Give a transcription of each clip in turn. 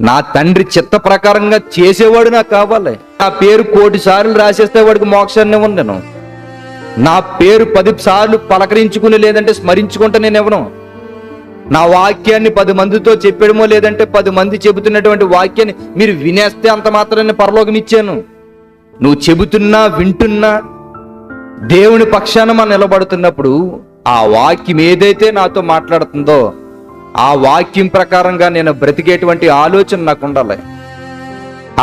నా తండ్రి చిత్త ప్రకారంగా చేసేవాడు నాకు కావాలి. నా పేరు 1,000,000 సార్లు రాసేస్తే వాడికి మోక్షాన్ని ఇవ్వను నేను. నా పేరు 10 సార్లు పలకరించుకుని లేదంటే స్మరించుకుంటే నేను ఇవ్వను. నా వాక్యాన్ని 10 మందితో చెప్పడమో లేదంటే 10 మంది చెబుతున్నటువంటి వాక్యాన్ని మీరు వినేస్తే అంత మాత్రాన్ని పరలోకం ఇచ్చాను. నువ్వు చెబుతున్నా వింటున్నా దేవుని పక్షాన మనం నిలబడుతున్నప్పుడు ఆ వాక్యం ఏదైతే నాతో మాట్లాడుతుందో ఆ వాక్యం ప్రకారంగా నేను బ్రతికేటువంటి ఆలోచన నాకు ఉండాలి.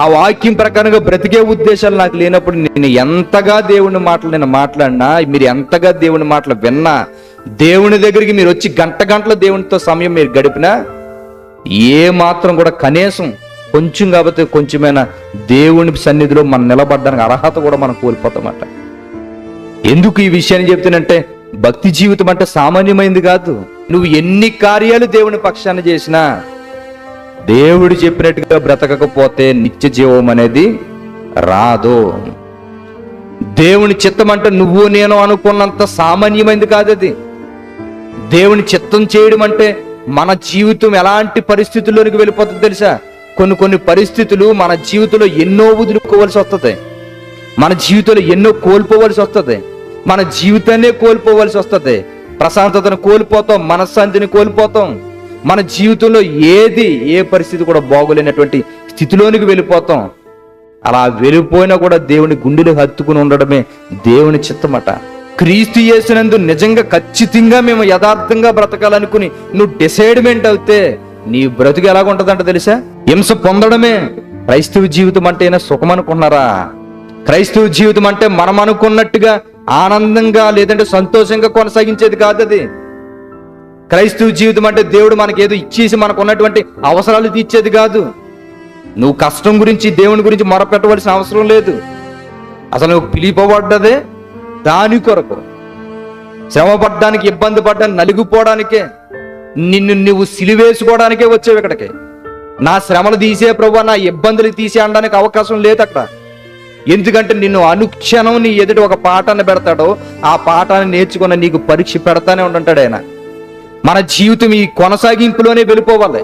ఆ వాక్యం ప్రకారంగా బ్రతికే ఉద్దేశాలు నాకు లేనప్పుడు నేను ఎంతగా దేవుని మాటలు నేను మాట్లాడినా, మీరు ఎంతగా దేవుని మాటలు విన్నా, దేవుని దగ్గరికి మీరు వచ్చి గంటలు దేవునితో సమయం మీరు గడిపినా ఏ మాత్రం కూడా కనీసం కొంచెం కాబట్టి కొంచెమైనా దేవుని సన్నిధిలో మనం నిలబడడానికి అర్హత కూడా మనం కోల్పోతామట. ఎందుకు ఈ విషయాన్ని చెప్తానంటే, భక్తి జీవితం అంటే సామాన్యమైంది కాదు. నువ్వు ఎన్ని కార్యాలు దేవుని పక్షాన చేసినా దేవుడు చెప్పినట్టుగా బ్రతకకపోతే నిత్య జీవం అనేది రాదు. దేవుని చిత్తం అంటే నువ్వు నేను అనుకున్నంత సామాన్యమైంది కాదు అది. దేవుని చిత్తం చేయడం అంటే మన జీవితం ఎలాంటి పరిస్థితుల్లోనికి వెళ్ళిపోతుంది తెలుసా? కొన్ని పరిస్థితులు మన జీవితంలో ఎన్నో వదులుకోవాల్సి వస్తుంది, మన జీవితంలో ఎన్నో కోల్పోవలసి వస్తుంది, మన జీవితాన్నే కోల్పోవలసి వస్తుంది. ప్రశాంతతను కోల్పోతాం, మనశ్శాంతిని కోల్పోతాం, మన జీవితంలో ఏ పరిస్థితి కూడా బాగోలేనటువంటి స్థితిలోనికి వెళ్ళిపోతాం. అలా వెళ్ళిపోయినా కూడా దేవుని గుండెలు హత్తుకుని ఉండడమే దేవుని చిత్తమట. క్రీస్తు యేసునందు నిజంగా ఖచ్చితంగా మేము యథార్థంగా బ్రతకాలనుకుని నువ్వు డిసైడ్మెంట్ అవుతే నీ బ్రతుకు ఎలాగుంటదంట తెలుసా? హింస పొందడమే. క్రైస్తవ జీవితం అంటేనే సుఖం అనుకున్నారా? క్రైస్తవ జీవితం అంటే మనం అనుకున్నట్టుగా ఆనందంగా లేదంటే సంతోషంగా కొనసాగించేది కాదు అది. క్రైస్తవ జీవితం అంటే దేవుడు మనకి ఏదో ఇచ్చేసి మనకు ఉన్నటువంటి అవసరాలు తీర్చేది కాదు. నువ్వు కష్టం గురించి దేవుని గురించి మొరపెట్టవలసిన అవసరం లేదు. అసలు నువ్వు పిలిపబడ్డదే దాని కొరకు, శ్రమ పడ్డానికి, ఇబ్బంది పడ్డానికి, నలిగిపోవడానికే, నిన్ను నువ్వు సిలివేసుకోవడానికే వచ్చావు ఇక్కడికి. నా శ్రమలు తీసే ప్రభువా, నా ఇబ్బందులు తీసే అనడానికి అవకాశం లేదు అక్కడ. ఎందుకంటే నిన్ను అనుక్షణం నీ ఎదుటి ఒక పాఠాన్ని పెడతాడో ఆ పాఠాన్ని నేర్చుకున్న నీకు పరీక్ష పెడతానే ఉంటుంటాడు ఆయన. మన జీవితం ఈ కొనసాగింపులోనే వెళ్ళిపోవాలి.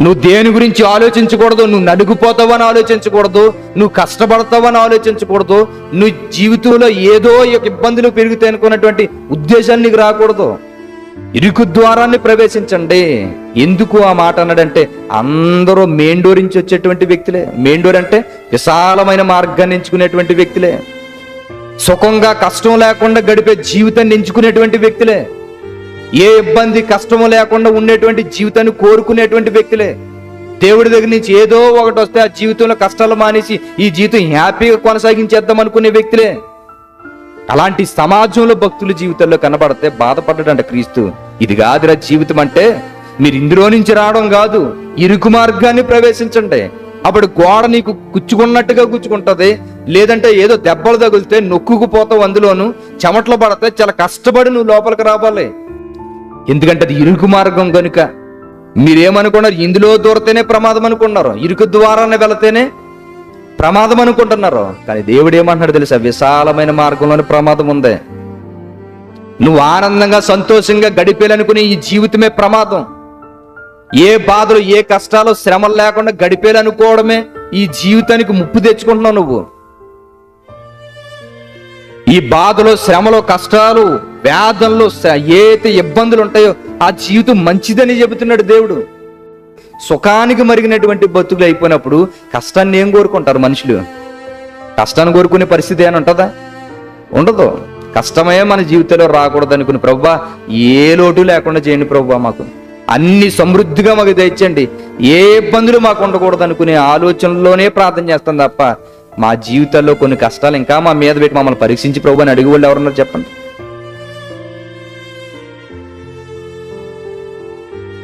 నువ్వు దేని గురించి ఆలోచించకూడదు, నువ్వు నలిగిపోతావని ఆలోచించకూడదు, నువ్వు కష్టపడతావని ఆలోచించకూడదు, నువ్వు జీవితంలో ఏదో ఇబ్బందులు పెరుగుతాయి అనుకున్నటువంటి ఉద్దేశాలు నీకు రాకూడదు. ఇరుకు ద్వారాన్ని ప్రవేశించండి. ఎందుకు ఆ మాట అన్నాడంటే, అందరూ మెయిన్ డోర్ నుంచి వచ్చేటువంటి వ్యక్తులే. మెయిన్ డోర్ అంటే విశాలమైన మార్గాన్ని ఎంచుకునేటువంటి వ్యక్తులే, సుఖంగా కష్టం లేకుండా గడిపే జీవితాన్ని ఎంచుకునేటువంటి వ్యక్తులే, ఏ ఇబ్బంది కష్టము లేకుండా ఉండేటువంటి జీవితాన్ని కోరుకునేటువంటి వ్యక్తులే. దేవుడి దగ్గర నుంచి ఏదో ఒకటి వస్తే ఆ జీవితంలో కష్టాలు మానేసి ఈ జీవితం హ్యాపీగా కొనసాగించేద్దాం అనుకునే వ్యక్తులే. అలాంటి సమాజంలో భక్తుల జీవితంలో కనబడితే బాధపడ్డాడంట క్రీస్తు. ఇది కాదురా జీవితం అంటే, మీరు ఇందులో నుంచి రావడం కాదు, ఇరుకు మార్గాన్ని ప్రవేశించండి. అప్పుడు గోడ నీకు గుచ్చుకున్నట్టుగా గుచ్చుకుంటది, లేదంటే ఏదో దెబ్బలు తగిలితే నొక్కుకుపోతావు, అందులోను చెమట్లు పడితే చాలా కష్టపడి నువ్వు లోపలికి రావాలి. ఎందుకంటే అది ఇరుకు మార్గం కనుక. మీరేమనుకున్నారు? ఇందులో దూరతేనే ప్రమాదం అనుకున్నారు, ఇరుకు ద్వారానే వెళితేనే ప్రమాదం అనుకుంటున్నారు. కానీ దేవుడు ఏమంటున్నాడు తెలుసా? విశాలమైన మార్గంలోనే ప్రమాదం ఉంది. నువ్వు ఆనందంగా సంతోషంగా గడిపేయాలనుకునే ఈ జీవితమే ప్రమాదం. ఏ బాధలు, ఏ కష్టాలు, శ్రమలు లేకుండా గడిపేయాలనుకోవడమే ఈ జీవితానికి ముప్పు తెచ్చుకుంటున్నావు నువ్వు. ఈ బాధలు, శ్రమలు, కష్టాలు, వ్యాధులు, ఏదైతే ఇబ్బందులు ఉంటాయో ఆ జీవితం మంచిదని చెబుతున్నాడు దేవుడు. సుఖానికి మరిగినటువంటి బతుకులు అయిపోయినప్పుడు కష్టాన్ని ఏం కోరుకుంటారు మనుషులు? కష్టాన్ని కోరుకునే పరిస్థితి ఏమైనా ఉంటుందా? ఉండదు. కష్టమే మన జీవితంలో రాకూడదు అనుకుని, ప్రభువా ఏ లోటు లేకుండా చేయండి ప్రభువా, మాకు అన్ని సమృద్ధిగా మాకు దయచేయండి, ఏ ఇబ్బందులు మాకు ఉండకూడదు అనుకునే ఆలోచనలోనే ప్రార్థన చేస్తాం తప్ప మా జీవితాల్లో కొన్ని కష్టాలు ఇంకా మా మీద పెట్టి మమ్మల్ని పరీక్షించి ప్రభు అని అడిగి వాళ్ళు ఎవరున్నారు చెప్పండి?